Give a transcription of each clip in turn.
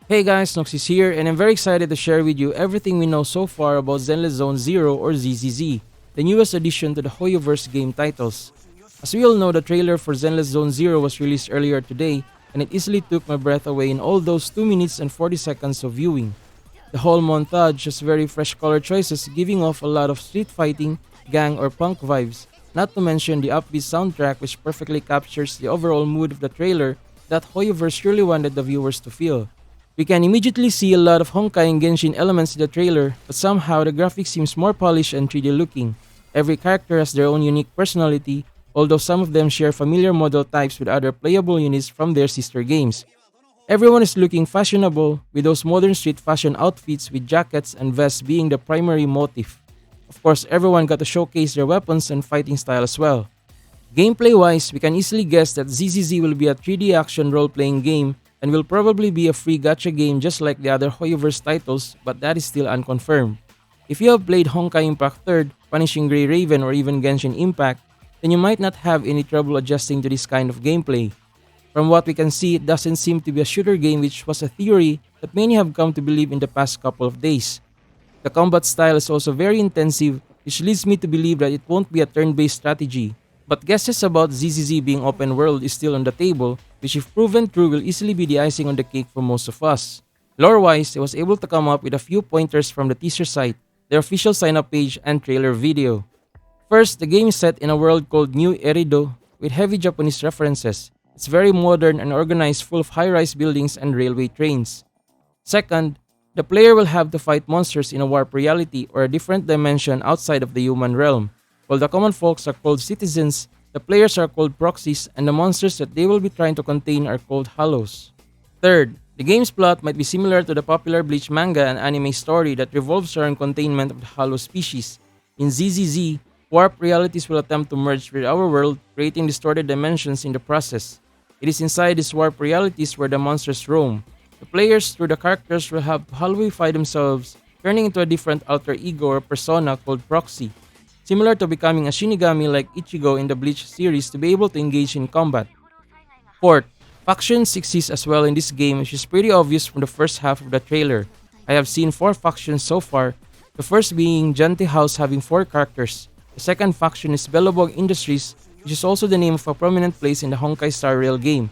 Hey guys, Noxxis here, and I'm very excited to share with you everything we know so far about Zenless Zone Zero or ZZZ, the newest addition to the HoYoverse game titles. As we all know, the trailer for Zenless Zone Zero was released earlier today, and it easily took my breath away in all those 2 minutes and 40 seconds of viewing. The whole montage has very fresh color choices, giving off a lot of street fighting, gang, or punk vibes, not to mention the upbeat soundtrack which perfectly captures the overall mood of the trailer that HoYoverse really wanted the viewers to feel. We can immediately see a lot of Honkai and Genshin elements in the trailer, but somehow the graphics seems more polished and 3D looking. Every character has their own unique personality, although some of them share familiar model types with other playable units from their sister games. Everyone is looking fashionable, with those modern street fashion outfits with jackets and vests being the primary motif. Of course, everyone got to showcase their weapons and fighting style as well. Gameplay wise, we can easily guess that ZZZ will be a 3D action role playing game and will probably be a free gacha game just like the other HoYoverse titles, but that is still unconfirmed. If you have played Honkai Impact 3rd, Punishing Grey Raven, or even Genshin Impact, then you might not have any trouble adjusting to this kind of gameplay. From what we can see, it doesn't seem to be a shooter game, which was a theory that many have come to believe in the past couple of days. The combat style is also very intensive, which leads me to believe that it won't be a turn-based strategy. But guesses about ZZZ being open world is still on the table, which if proven true will easily be the icing on the cake for most of us. Lore-wise, I was able to come up with a few pointers from the teaser site, their official sign-up page, and trailer video. First, the game is set in a world called New Erido with heavy Japanese references. It's very modern and organized, full of high-rise buildings and railway trains. Second, the player will have to fight monsters in a warp reality or a different dimension outside of the human realm. While the common folks are called citizens, the players are called proxies, and the monsters that they will be trying to contain are called hollows. Third, the game's plot might be similar to the popular Bleach manga and anime story that revolves around containment of the hollow species. In ZZZ, warp realities will attempt to merge with our world, creating distorted dimensions in the process. It is inside these warp realities where the monsters roam. The players, through the characters, will have to hollow-ify themselves, turning into a different alter ego or persona called proxy, similar to becoming a Shinigami like Ichigo in the Bleach series to be able to engage in combat. Fourth, factions exist as well in this game, which is pretty obvious from the first half of the trailer. I have seen 4 factions so far, the first being Gente House having 4 characters. The second faction is Bellobog Industries, which is also the name of a prominent place in the Honkai Star Rail game.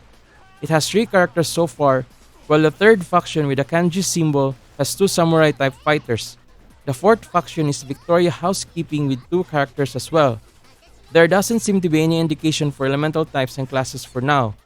It has 3 characters so far, while the third faction with a kanji symbol has 2 samurai-type fighters. The fourth faction is Victoria Housekeeping with 2 characters as well. There doesn't seem to be any indication for elemental types and classes for now.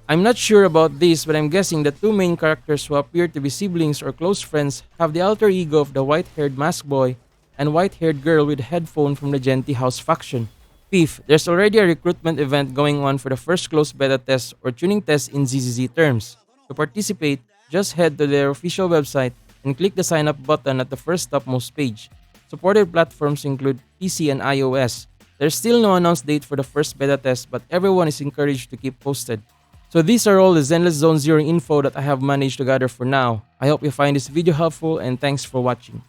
I'm not sure about this, but I'm guessing the 2 main characters who appear to be siblings or close friends have the alter ego of the white-haired mask boy and white-haired girl with a headphone from the Genti House faction. Fifth, there's already a recruitment event going on for the first closed beta test or tuning test in ZZZ terms. To participate, just head to their official website and click the sign up button at the first topmost page. Supported platforms include PC and iOS. There's still no announced date for the first beta test, but everyone is encouraged to keep posted. So these are all the Zenless Zone Zero info that I have managed to gather for now. I hope you find this video helpful and thanks for watching.